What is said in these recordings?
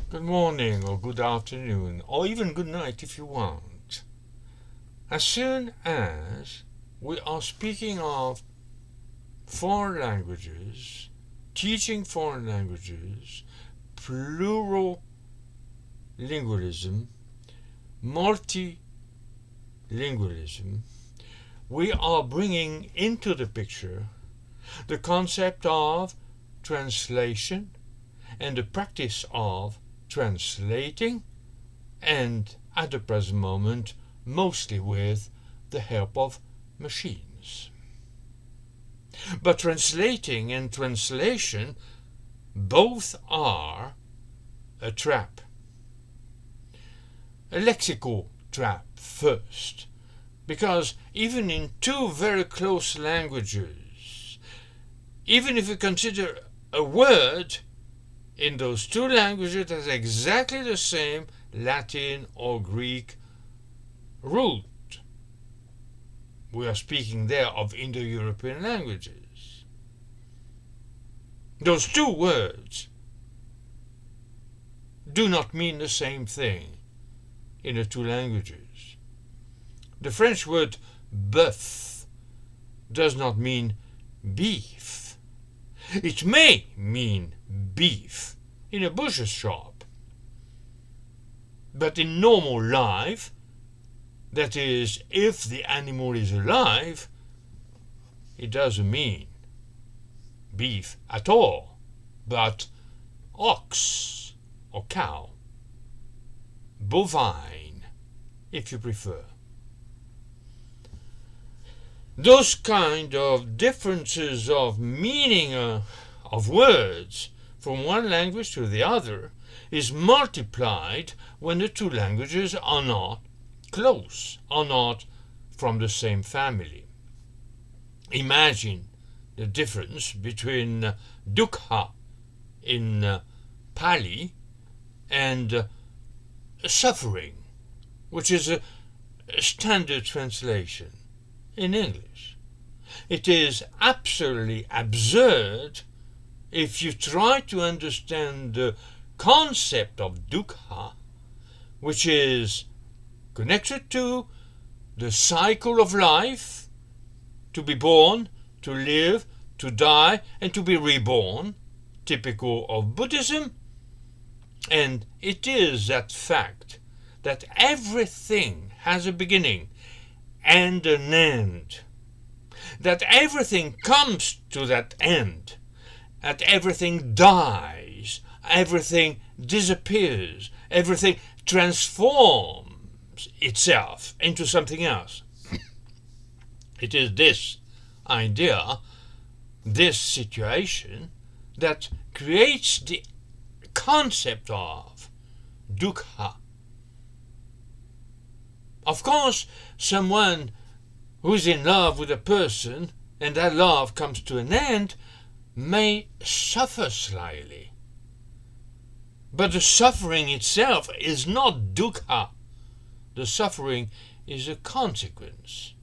Good morning or good afternoon or even good night if you want. As soon as we are speaking of foreign languages, teaching foreign languages, plural lingualism, multilingualism, we are bringing into the picture the concept of translation and the practice of translating, and at the present moment mostly with the help of machines. But translating and translation both are a trap. A lexical trap first, because even in two very close languages, even if you consider a word in those two languages has exactly the same Latin or Greek root. We are speaking there of Indo-European languages. Those two words do not mean the same thing in the two languages. The French word bœuf does not mean beef. It may mean beef in a butcher's shop, but in normal life, that is, if the animal is alive, it doesn't mean beef at all, but ox or cow, bovine, if you prefer. Those kind of differences of meaning of words from one language to the other is multiplied when the two languages are not close, are not from the same family. Imagine the difference between dukkha in Pali and suffering, which is a standard translation in English. It is absolutely absurd if you try to understand the concept of dukkha, which is connected to the cycle of life, to be born, to live, to die, and to be reborn, typical of Buddhism. And it is that fact that everything has a beginning and an end, that everything comes to that end, that everything dies, everything disappears, everything transforms itself into something else. It is this idea, this situation, that creates the concept of dukkha. Of course, someone who's in love with a person and that love comes to an end may suffer slightly. But the suffering itself is not dukkha. The suffering is a consequence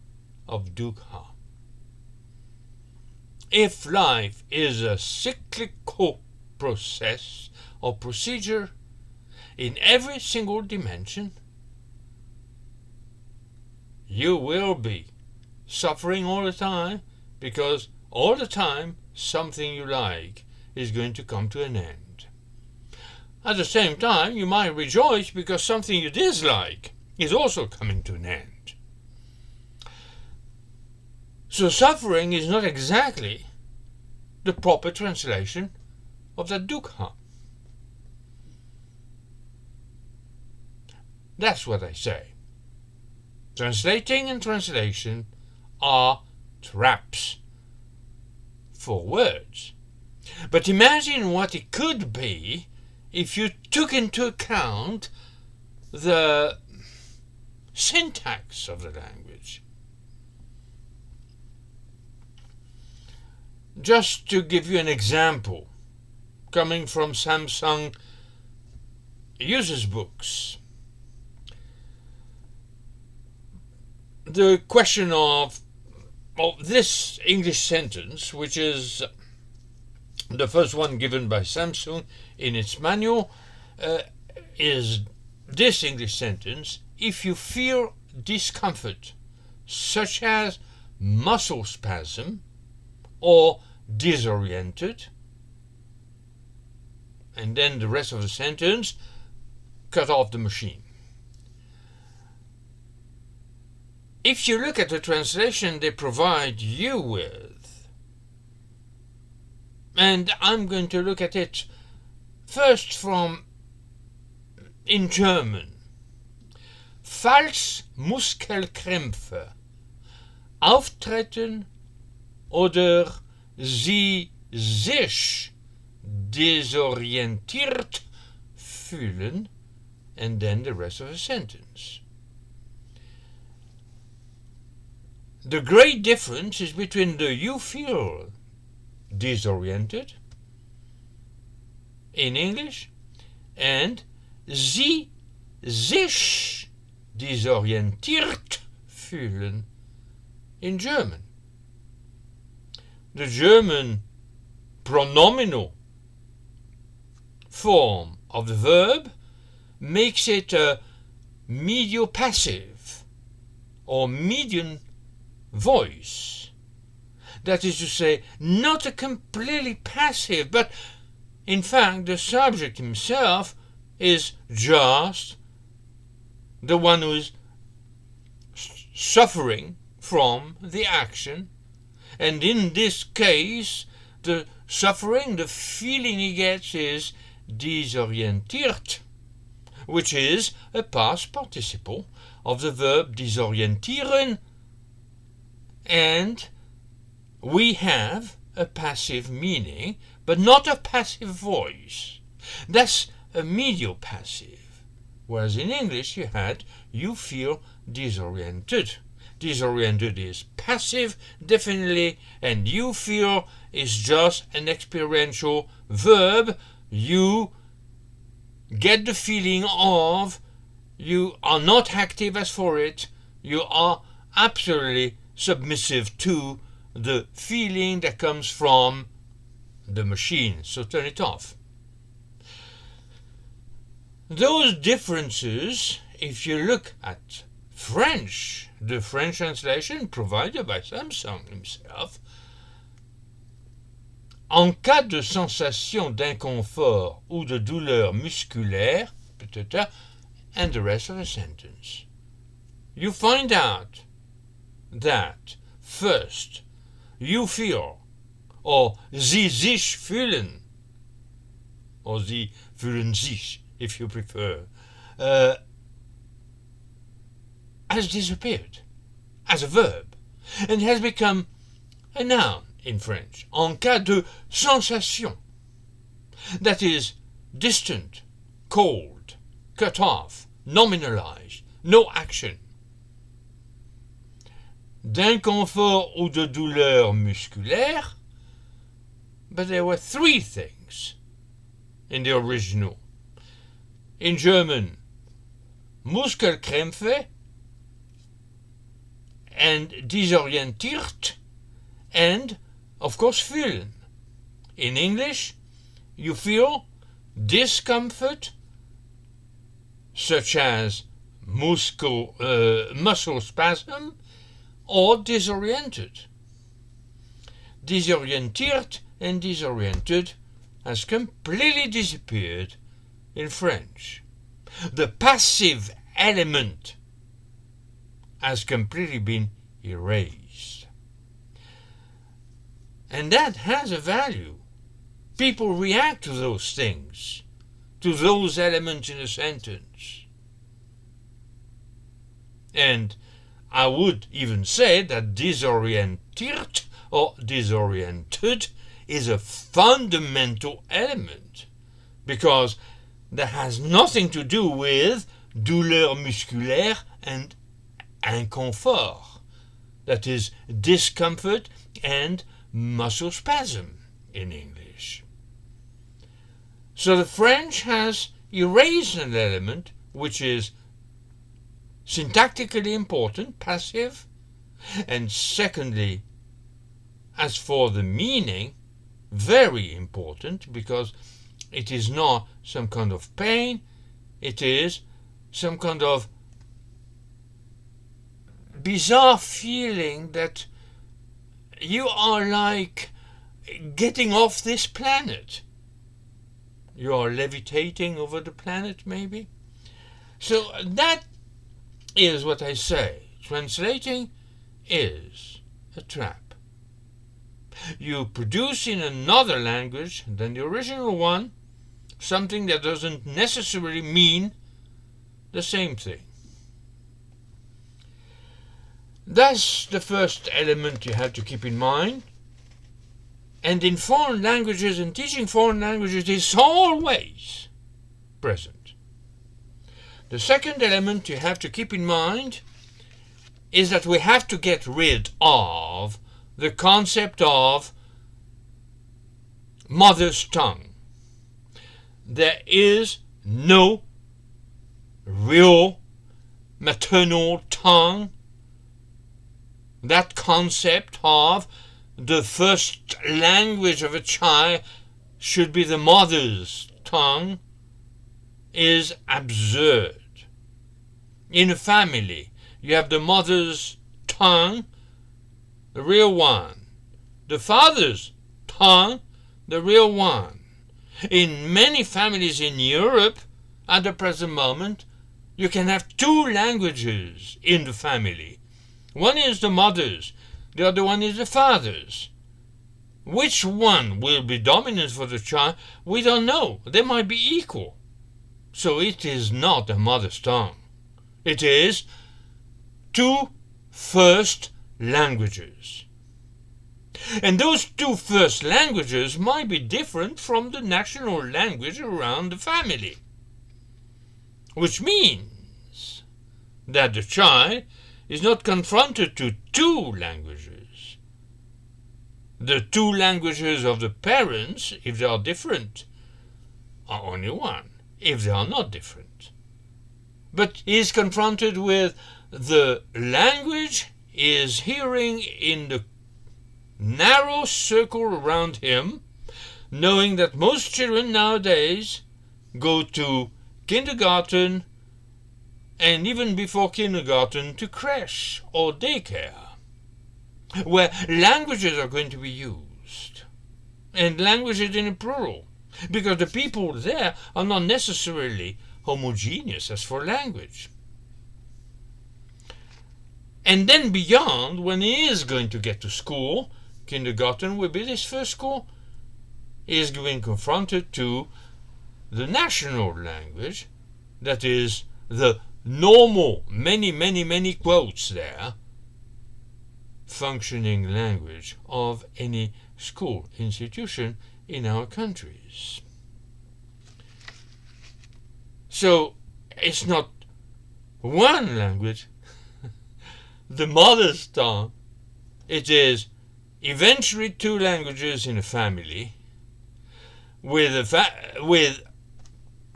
of dukkha. If life is a cyclical process or procedure in every single dimension, you will be suffering all the time, because all the time something you like is going to come to an end. At the same time, you might rejoice because something you dislike is also coming to an end. So suffering is not exactly the proper translation of the dukkha. That's what I say. Translating and translation are traps for words. But imagine what it could be if you took into account the syntax of the language. Just to give you an example, coming from Samsung users books, the question of this English sentence, which is the first one given by Samsung in its manual, is this English sentence: if you feel discomfort, such as muscle spasm or disoriented, and then the rest of the sentence, cut off the machine. If you look at the translation they provide you with, and I'm going to look at it first from in German. Falls Muskelkrämpfe auftreten oder Sie sich desorientiert fühlen, and then the rest of the sentence. The great difference is between the you feel disoriented in English and Sie sich desorientiert fühlen in German. The German pronominal form of the verb makes it a mediopassive or median voice. That is to say, not a completely passive, but in fact the subject himself is just the one who is suffering from the action, and in this case the suffering, the feeling he gets is desorientiert, which is a past participle of the verb desorientieren, and we have a passive meaning, but not a passive voice. That's a mediopassive, whereas in English you feel disoriented. Disoriented is passive, definitely, and you feel is just an experiential verb. You get the feeling of you are not active as for it, you are absolutely submissive to the feeling that comes from the machine, so turn it off. Those differences, if you look at French, the French translation provided by Samsung himself, en cas de sensation d'inconfort ou de douleur musculaire, and the rest of the sentence, you find out that first, you feel, or Sie sich fühlen, or Sie fühlen sich, if you prefer, has disappeared as a verb and has become a noun in French, en cas de sensation, that is distant, cold, cut off, nominalized, no action. D'inconfort ou de douleur musculaire, but there were three things in the original. In German, Muskelkrämpfe and desorientiert, and of course fühlen. In English, you feel discomfort, such as muscle spasm, or disoriented. Desorientiert and disoriented has completely disappeared in French. The passive element has completely been erased. And that has a value. People react to those things, to those elements in a sentence. And I would even say that disorientiert or disoriented is a fundamental element, because that has nothing to do with douleur musculaire and inconfort, that is discomfort and muscle spasm in English. So the French has erased an element which is syntactically important, passive, and secondly, as for the meaning, very important, because it is not some kind of pain, it is some kind of bizarre feeling that you are like getting off this planet. You are levitating over the planet, maybe. So that is what I say. Translating is a trap. You produce in another language than the original one something that doesn't necessarily mean the same thing. That's the first element you have to keep in mind. And in foreign languages and teaching foreign languages, it's always present. The second element you have to keep in mind is that we have to get rid of the concept of mother's tongue. There is no real maternal tongue. That concept of the first language of a child should be the mother's tongue is absurd. In a family, you have the mother's tongue, the real one. The father's tongue, the real one. In many families in Europe, at the present moment, you can have two languages in the family. One is the mother's, the other one is the father's. Which one will be dominant for the child? We don't know. They might be equal. So it is not a mother's tongue. It is two first languages. And those two first languages might be different from the national language around the family. Which means that the child is not confronted to two languages. The two languages of the parents, if they are different, are only one, if they are not different. But he is confronted with the language he is hearing in the narrow circle around him, knowing that most children nowadays go to kindergarten and even before kindergarten to creche or daycare, where languages are going to be used, and languages in a plural, because the people there are not necessarily homogeneous as for language. And then beyond, when he is going to get to school, kindergarten will be his first school, he is being confronted to the national language, that is the normal, many quotes there, functioning language of any school institution in our countries. So it's not one language, the mother's tongue. It is eventually two languages in a family with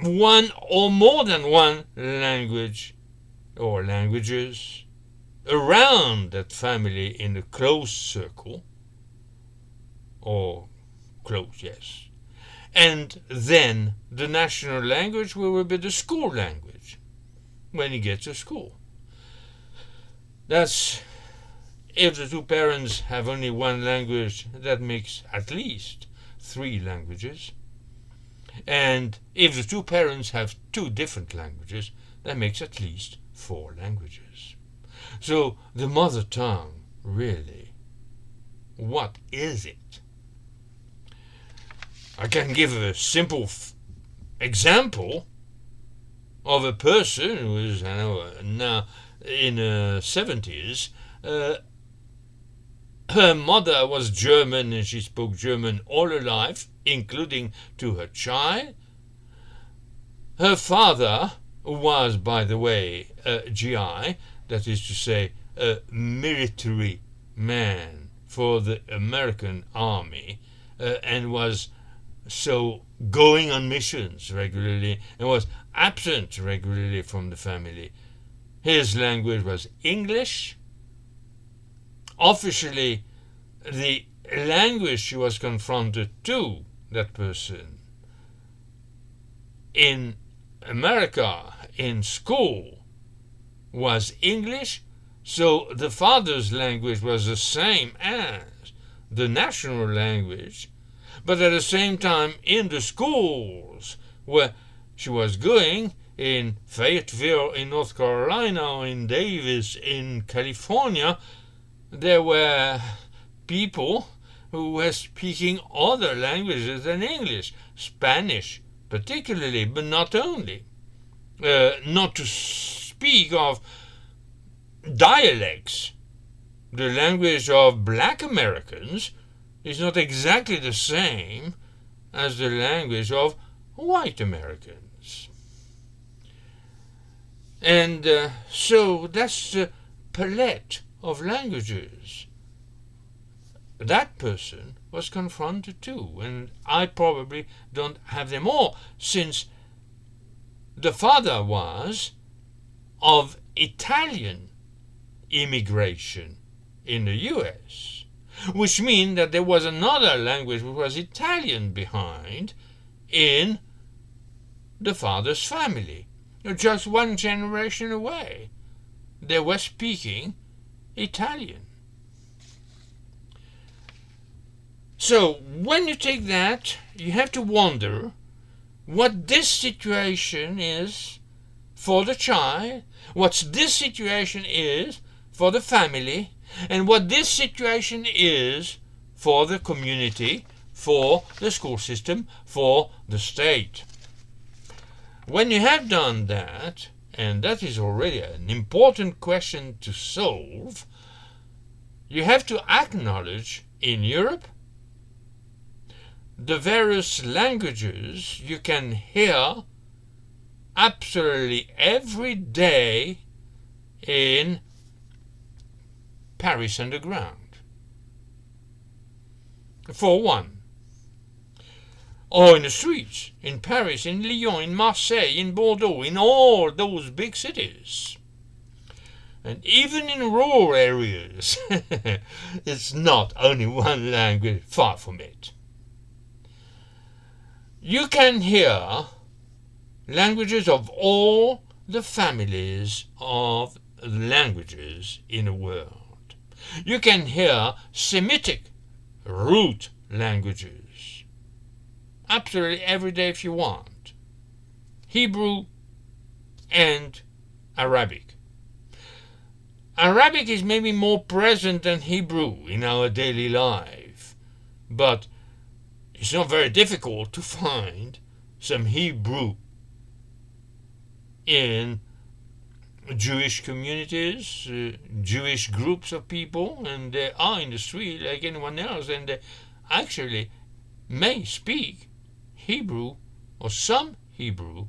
one or more than one language or languages around that family in a close circle, or close, yes. And then the national language will be the school language when he gets to school. That's, if the two parents have only one language, that makes at least 3 languages. And if the two parents have 2 different languages, that makes at least 4 languages. So the mother tongue, really, what is it? I can give a simple example of a person who is now in her 70s. Her mother was German and she spoke German all her life, including to her child. Her father was, by the way, a GI, that is to say, a military man for the American army, and was so going on missions regularly and was absent regularly from the family. His language was English. Officially, the language she was confronted to, that person, in America in school was English, so the father's language was the same as the national language, but at the same time in the schools where she was going, in Fayetteville in North Carolina or in Davis in California, there were people who were speaking other languages than English, Spanish particularly, but not only. Not to speak of dialects. The language of black Americans is not exactly the same as the language of white Americans. And so that's the palette of languages that person was confronted to, and I probably don't have them all, since the father was of Italian immigration in the US, which means that there was another language which was Italian behind in the father's family. Just one generation away, they were speaking Italian. So when you take that, you have to wonder what this situation is for the child, what this situation is for the family, and what this situation is for the community, for the school system, for the state. When you have done that, and that is already an important question to solve, you have to acknowledge in Europe the various languages you can hear absolutely every day in Paris underground. For one, or in the streets, in Paris, in Lyon, in Marseille, in Bordeaux, in all those big cities. And even in rural areas, it's not only one language, far from it. You can hear languages of all the families of languages in the world. You can hear Semitic root languages absolutely every day if you want. Hebrew and Arabic. Arabic is maybe more present than Hebrew in our daily life, but it's not very difficult to find some Hebrew in Jewish communities, Jewish groups of people, and they are in the street like anyone else, and they actually may speak Hebrew or some Hebrew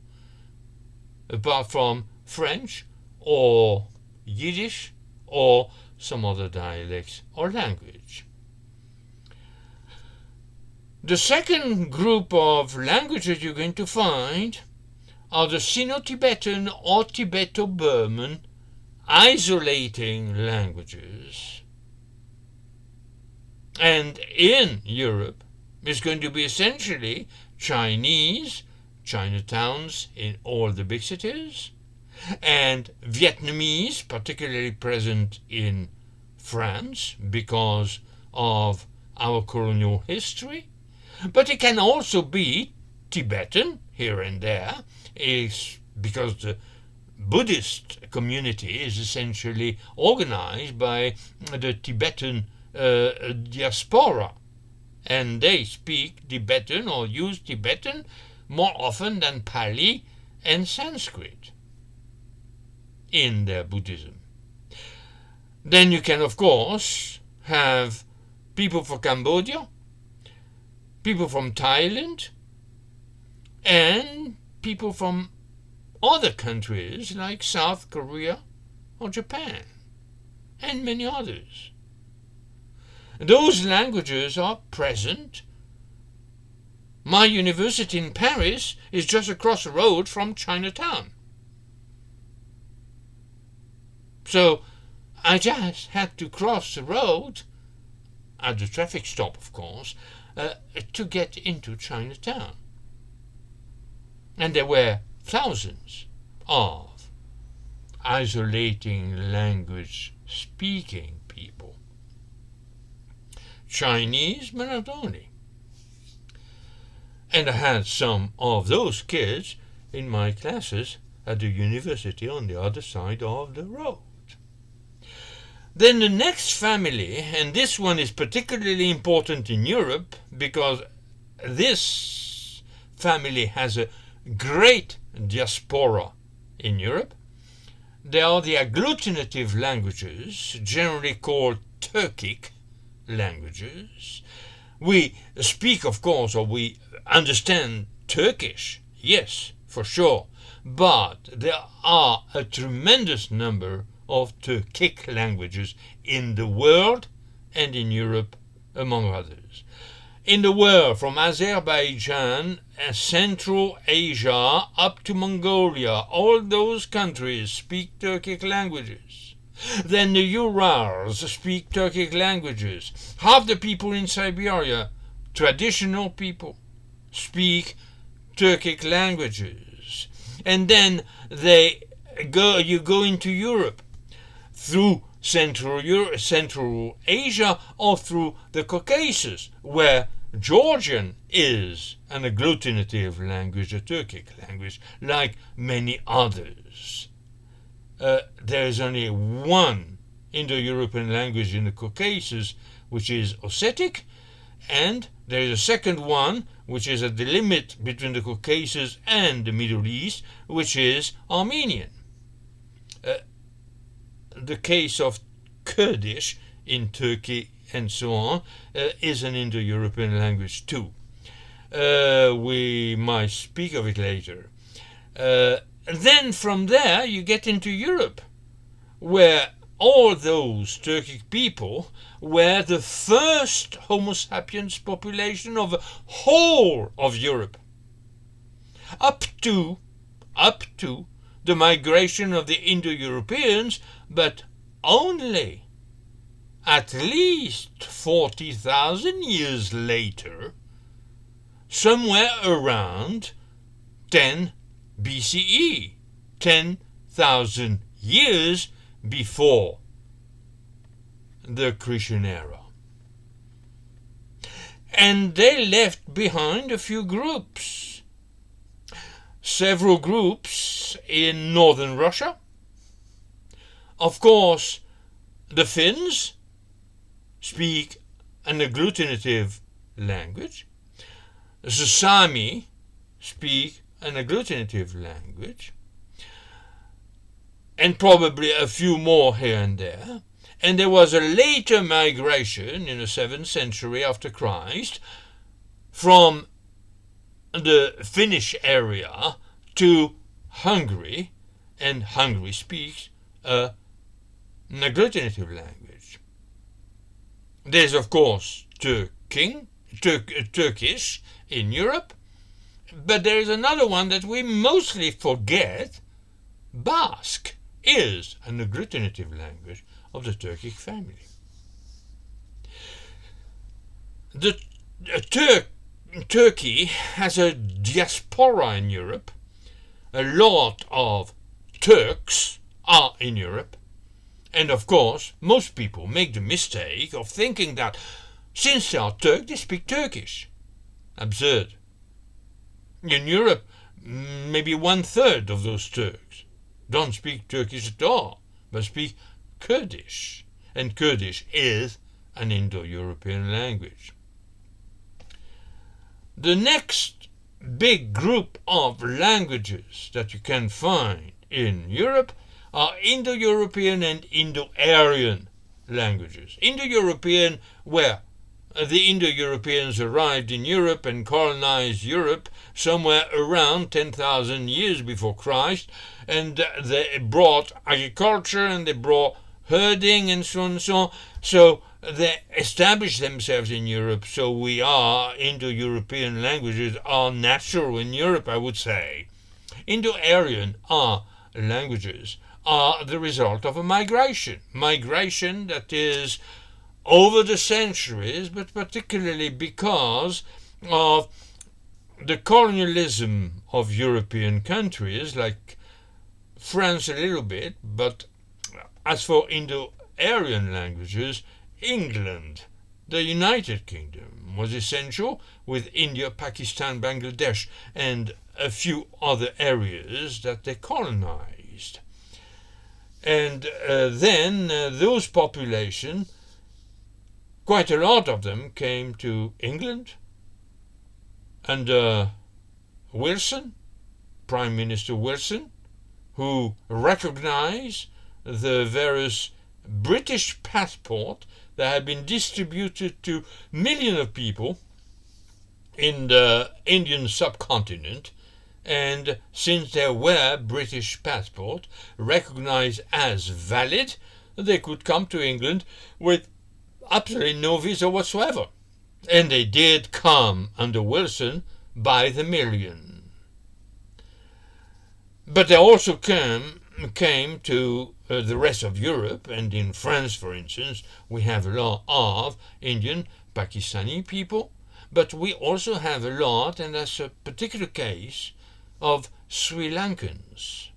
apart from French or Yiddish or some other dialects or language. The second group of languages you're going to find are the Sino-Tibetan or Tibeto-Burman isolating languages. And in Europe, it's going to be essentially Chinese, Chinatowns in all the big cities, and Vietnamese, particularly present in France because of our colonial history. But it can also be Tibetan here and there, is because the Buddhist community is essentially organized by the Tibetan diaspora, and they speak Tibetan or use Tibetan more often than Pali and Sanskrit in their Buddhism. Then you can, of course, have people from Cambodia, people from Thailand, and people from other countries like South Korea or Japan, and many others. Those languages are present. My university in Paris is just across the road from Chinatown. So I just had to cross the road, at the traffic stop of course, to get into Chinatown. And there were thousands of isolating language speaking people. Chinese, but not only. And I had some of those kids in my classes at the university on the other side of the road. Then the next family, and this one is particularly important in Europe because this family has a great diaspora in Europe. They are the agglutinative languages, generally called Turkic languages. We speak, of course, or we understand Turkish, yes, for sure, but there are a tremendous number of Turkic languages in the world and in Europe, among others. In the world, from Azerbaijan, Central Asia, up to Mongolia, all those countries speak Turkic languages. Then the Urals speak Turkic languages. Half the people in Siberia, traditional people, speak Turkic languages. And then you go into Europe through Central Asia or through the Caucasus, where Georgian is an agglutinative language, a Turkic language, like many others. There is only one Indo-European language in the Caucasus, which is Ossetic, and there is a second one, which is at the limit between the Caucasus and the Middle East, which is Armenian. The case of Kurdish in Turkey and so on is an Indo-European language too. We might speak of it later. Then from there you get into Europe, where all those Turkic people were the first Homo sapiens population of the whole of Europe, up to the migration of the Indo-Europeans, but only at least 40,000 years later, somewhere around 10 BCE, 10,000 years before the Cretan era. And they left behind a few groups. Several groups in northern Russia. Of course, the Finns speak an agglutinative language. The Sami speak an agglutinative language. And probably a few more here and there. And there was a later migration in the 7th century after Christ from the Finnish area to Hungary, and Hungary speaks an agglutinative language. There's, of course, Turkish in Europe, but there is another one that we mostly forget. Basque is an agglutinative language of the Turkic family. Turkey has a diaspora in Europe. A lot of Turks are in Europe. And of course, most people make the mistake of thinking that since they are Turk, they speak Turkish. Absurd. In Europe, maybe 1/3 of those Turks don't speak Turkish at all, but speak Kurdish. And Kurdish is an Indo-European language. The next big group of languages that you can find in Europe are Indo-European and Indo-Aryan languages. Indo-European, where the Indo-Europeans arrived in Europe and colonized Europe somewhere around 10,000 years before Christ, and they brought agriculture and they brought herding and so on and so on. So they established themselves in Europe. So Indo-European languages are natural in Europe, I would say. Indo-Aryan languages are the result of a migration that is over the centuries, but particularly because of the colonialism of European countries, like France a little bit, but as for Indo-Aryan languages, England, the United Kingdom was essential, with India, Pakistan, Bangladesh, and a few other areas that they colonized. And then those populations, quite a lot of them came to England under Wilson, Prime Minister Wilson, who recognized the various British passports that had been distributed to millions of people in the Indian subcontinent, and since there were British passports recognized as valid, they could come to England with absolutely no visa whatsoever. And they did come under Wilson by the million. But they also came to the rest of Europe, and in France, for instance, we have a lot of Indian, Pakistani people, but we also have a lot, and that's a particular case, of Sri Lankans.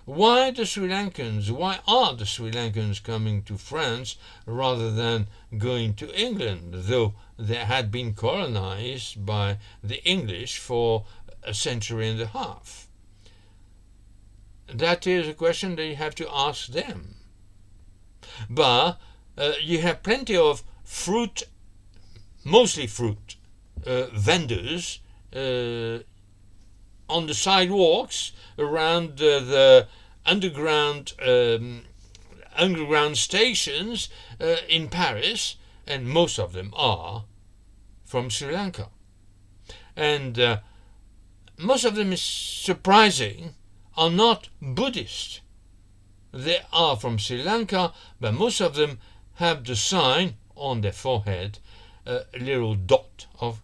Why the Sri Lankans? Why are the Sri Lankans coming to France rather than going to England, though they had been colonized by the English for a century and a half? That is a question that you have to ask them. But you have plenty of fruit, mostly fruit, vendors on the sidewalks around the underground stations in Paris, and most of them are from Sri Lanka. And most of them, is surprising, are not Buddhist. They are from Sri Lanka, but most of them have the sign on their forehead, a little dot of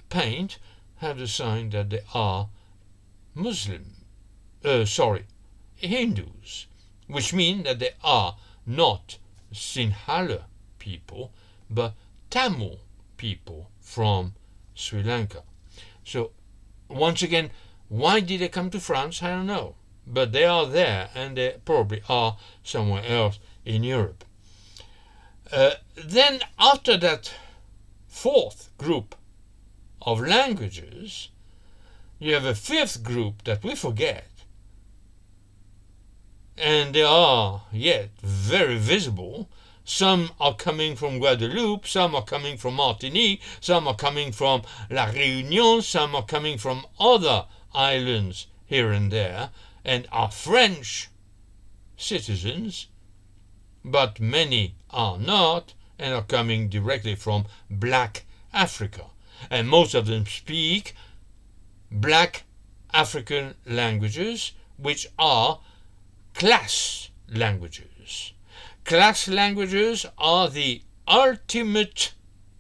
paint, have the sign that they are Hindus, which mean that they are not Sinhala people, but Tamil people from Sri Lanka. So, once again, why did they come to France? I don't know. But they are there, and they probably are somewhere else in Europe. Then, after that fourth group of languages, you have a fifth group that we forget, and they are yet very visible. Some are coming from Guadeloupe, some are coming from Martinique, some are coming from La Réunion, some are coming from other islands here and there, and are French citizens, but many are not, and are coming directly from Black Africa. And most of them speak Black African languages, which are class languages. Class languages are the ultimate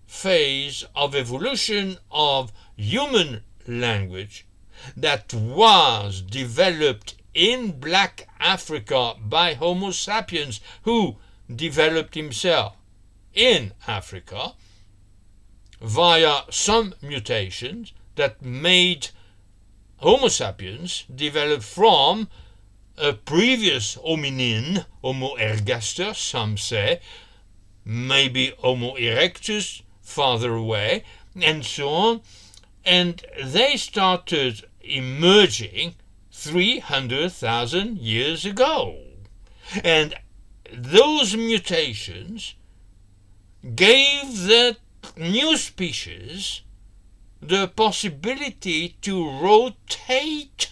phase of evolution of human language that was developed in Black Africa by Homo sapiens, who developed himself in Africa via some mutations that made Homo sapiens develop from a previous hominin, Homo ergaster, some say, maybe Homo erectus farther away, and so on. And they started emerging 300,000 years ago. And those mutations gave the new species the possibility to rotate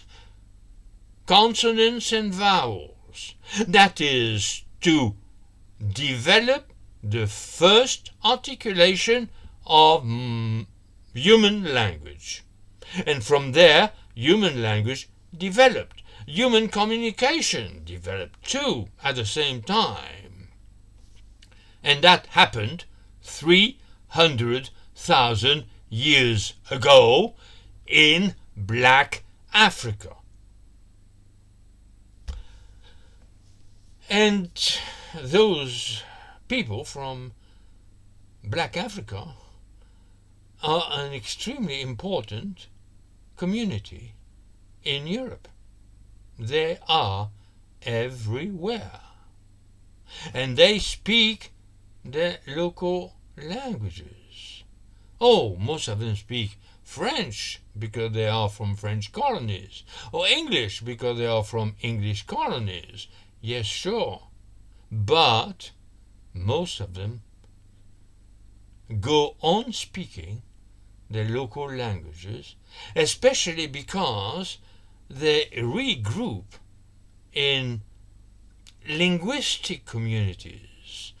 consonants and vowels. That is, to develop the first articulation of human language. And from there, human language developed. Human communication developed too at the same time. And that happened 300,000 years ago in Black Africa. And those people from Black Africa are an extremely important community in Europe. They are everywhere. And they speak the local languages. Oh, most of them speak French because they are from French colonies, or English because they are from English colonies. Yes, sure. But most of them go on speaking the local languages, especially because they regroup in linguistic communities.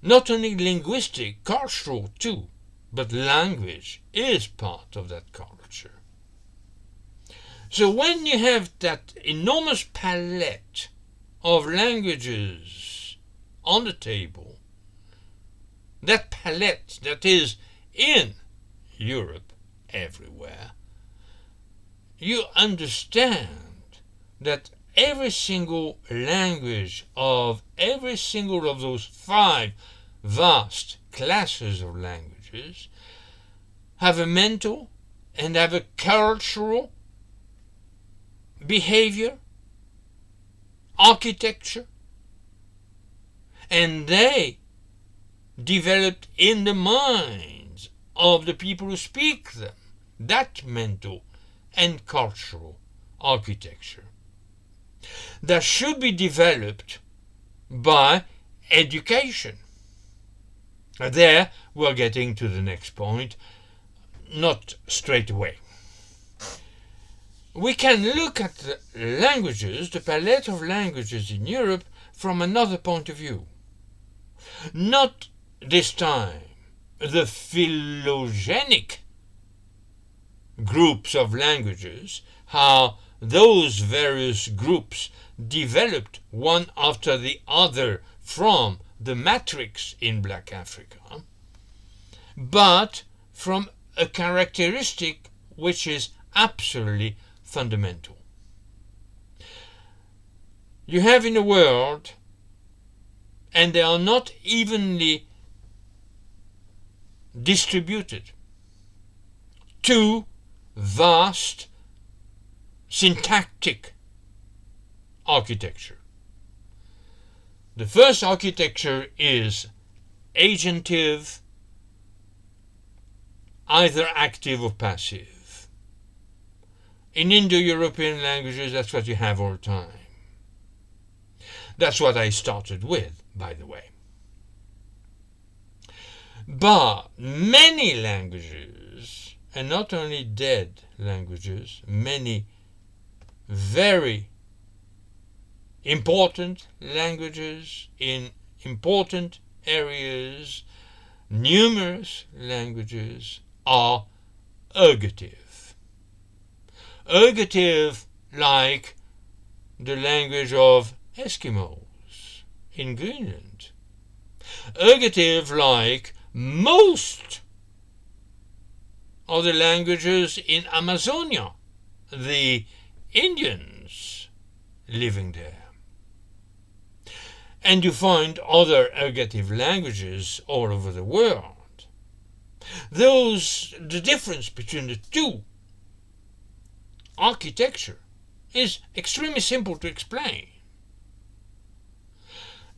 Not only linguistic, cultural too, but language is part of that culture. So when you have that enormous palette of languages on the table, that palette that is in Europe everywhere, you understand that every single language of every single of those 5 vast classes of languages have a mental and have a cultural behavior, architecture, and they developed in the minds of the people who speak them that mental and cultural architecture that should be developed by education. There we're getting to the next point, not straight away. We can look at the languages, the palette of languages in Europe, from another point of view. Not this time the phylogenic groups of languages, how those various groups developed one after the other from the matrix in Black Africa, but from a characteristic which is absolutely fundamental. You have in the world, and they are not evenly distributed, 2 vast syntactic architecture. The first architecture is agentive, either active or passive. In Indo-European languages, that's what you have all the time. That's what I started with, by the way. But many languages, and not only dead languages, many very important languages in important areas, numerous languages are ergative. Ergative like the language of Eskimos in Greenland. Ergative like most of the languages in Amazonia, the Indians living there. And you find other ergative languages all over the world. The difference between the 2 architecture is extremely simple to explain.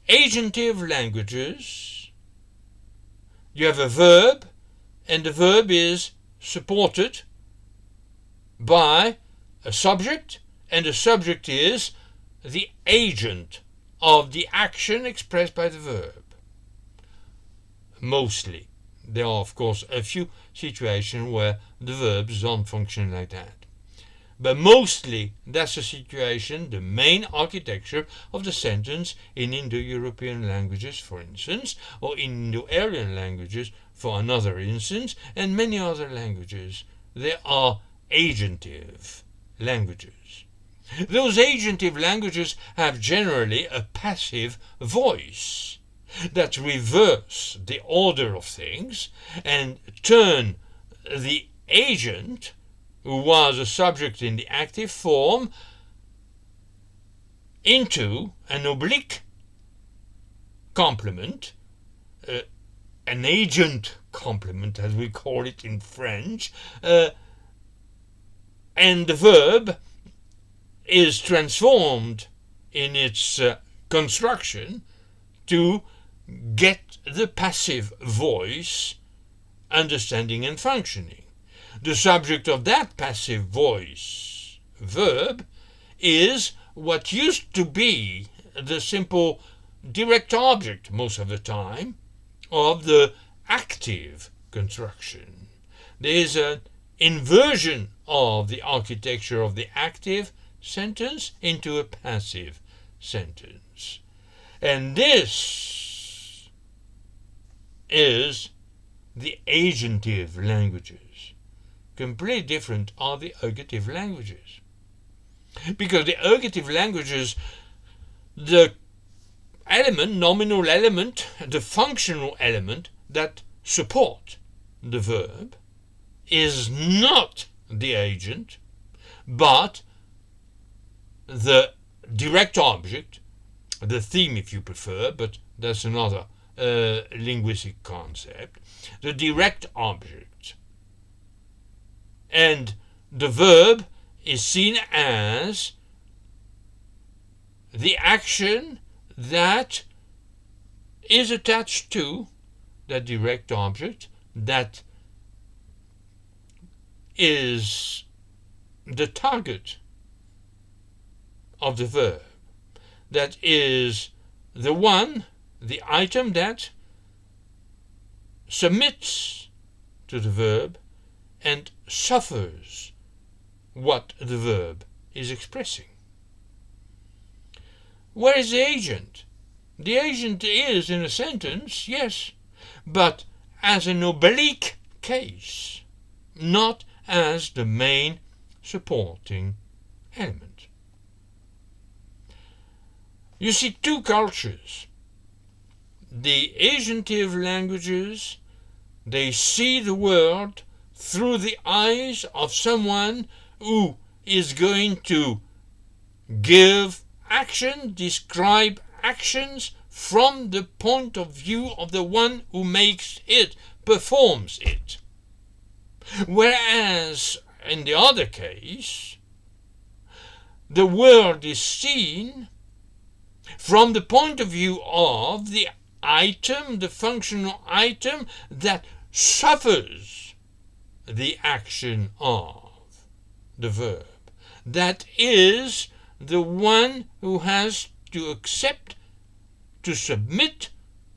Agentive languages, you have a verb, and the verb is supported by a subject, and the subject is the agent of the action expressed by the verb. Mostly. There are, of course, a few situations where the verbs don't function like that. But mostly, that's the situation, the main architecture of the sentence in Indo-European languages, for instance, or Indo-Aryan languages, for another instance, and many other languages. They are agentive languages. Those agentive languages have generally a passive voice that reverse the order of things and turn the agent, who was a subject in the active form, into an oblique complement, an agent complement as we call it in French, and the verb is transformed in its construction to get the passive voice understanding and functioning. The subject of that passive voice verb is what used to be the simple direct object most of the time of the active construction. There is an inversion of the architecture of the active sentence into a passive sentence. And this is the agentive languages. Completely different are the ergative languages. Because the ergative languages, the element, nominal element, the functional element that support the verb is not the agent, but the direct object, the theme if you prefer, but that's another linguistic concept, the direct object. And the verb is seen as the action that is attached to that direct object, that is the target of the verb, that is the one, the item that submits to the verb and suffers what the verb is expressing. Where is the agent? The agent is in a sentence, yes, but as an oblique case, not as the main supporting element. You see two cultures. The agentive languages, they see the world through the eyes of someone who is going to give action, describe actions from the point of view of the one who makes it, performs it. Whereas in the other case, the world is seen from the point of view of the item, the functional item that suffers the action of the verb. That is the one who has to accept, to submit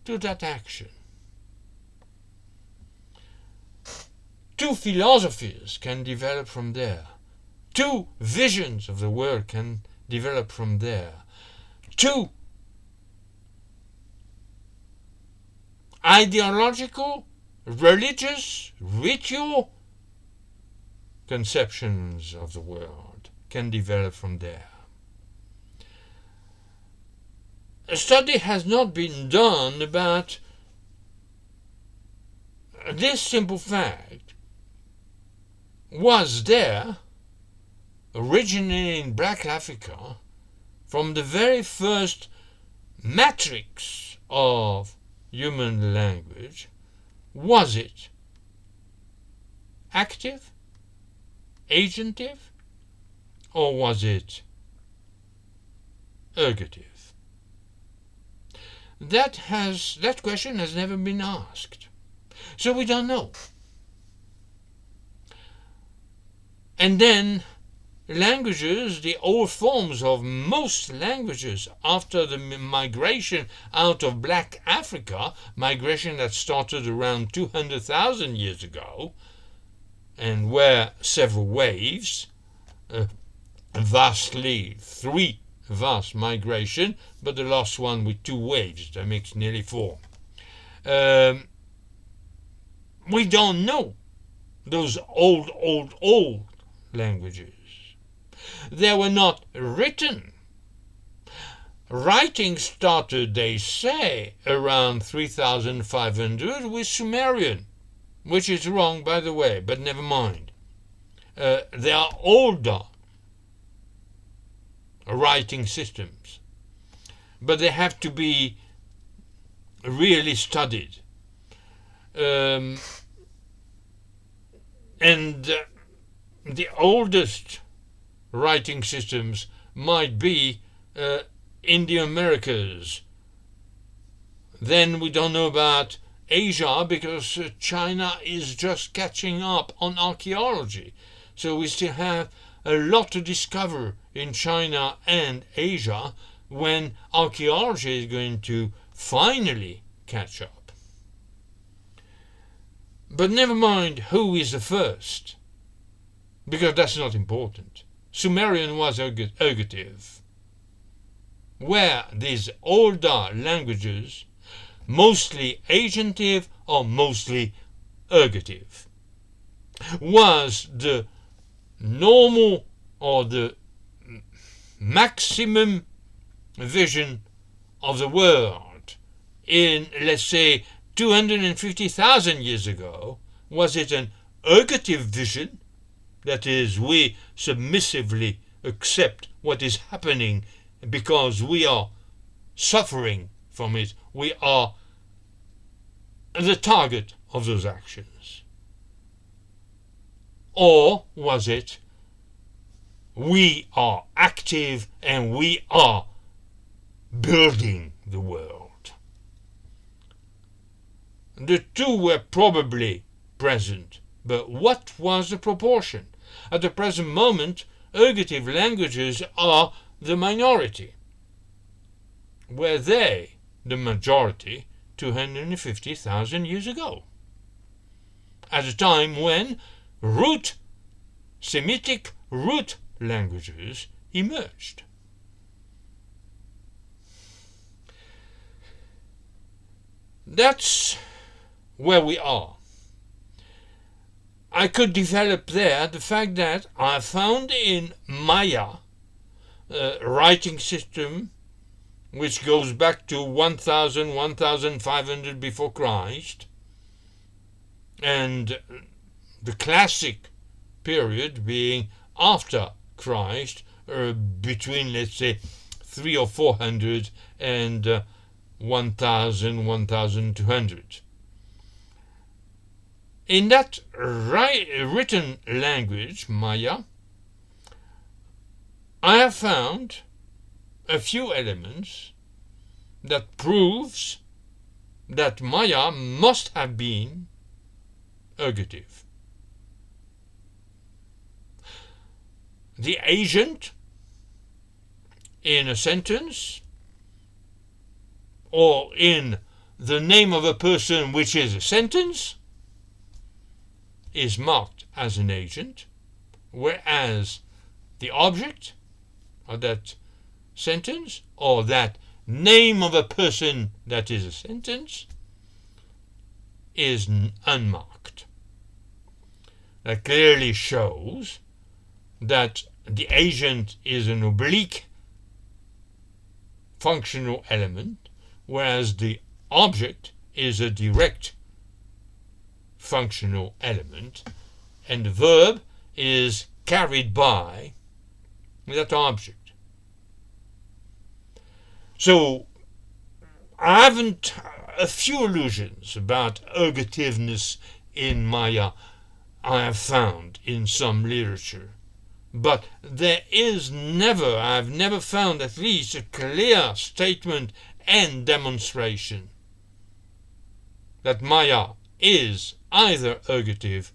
to that action. Two philosophies can develop from there. Two visions of the world can develop from there. Two ideological, religious, ritual conceptions of the world can develop from there. A study has not been done about this simple fact. Was there, originating in Black Africa, from the very first matrix of human language, was it active, agentive, or was it ergative? That question has never been asked. So we don't know. And then languages, the old forms of most languages after the migration out of Black Africa, migration that started around 200,000 years ago, and were several waves, three vast migration, but the last one with two waves, that makes nearly four. We don't know those old languages. They were not written. Writing started, they say, around 3,500 with Sumerian, which is wrong, by the way, but never mind. They are older writing systems, but they have to be really studied. And the oldest writing systems might be in the Americas. Then we don't know about Asia because China is just catching up on archaeology. So we still have a lot to discover in China and Asia when archaeology is going to finally catch up. But never mind who is the first, because that's not important. Sumerian was ergative, where these older languages mostly agentive or mostly ergative. Was the normal or the maximum vision of the world in, let's say, 250,000 years ago, was it an ergative vision? That is, we submissively accept what is happening because we are suffering from it. We are the target of those actions. Or was it we are active and we are building the world? The two were probably present, but what was the proportion? At the present moment, ergative languages are the minority. Were they the majority 250,000 years ago? At a time when Semitic root languages emerged. That's where we are. I could develop there the fact that I found in Maya a writing system which goes back to 1000, 1500 before Christ, and the classic period being after Christ, between, let's say, 300 or 400 and 1000, 1200. In that written language, Maya, I have found a few elements that proves that Maya must have been ergative. The agent in a sentence or in the name of a person which is a sentence is marked as an agent, whereas the object of that sentence or that name of a person that is a sentence is unmarked. That clearly shows that the agent is an oblique functional element, whereas the object is a direct functional element, and the verb is carried by that object. So I haven't a few illusions about ergativeness in Maya I have found in some literature, but there is never, I've never found at least a clear statement and demonstration that Maya is either ergative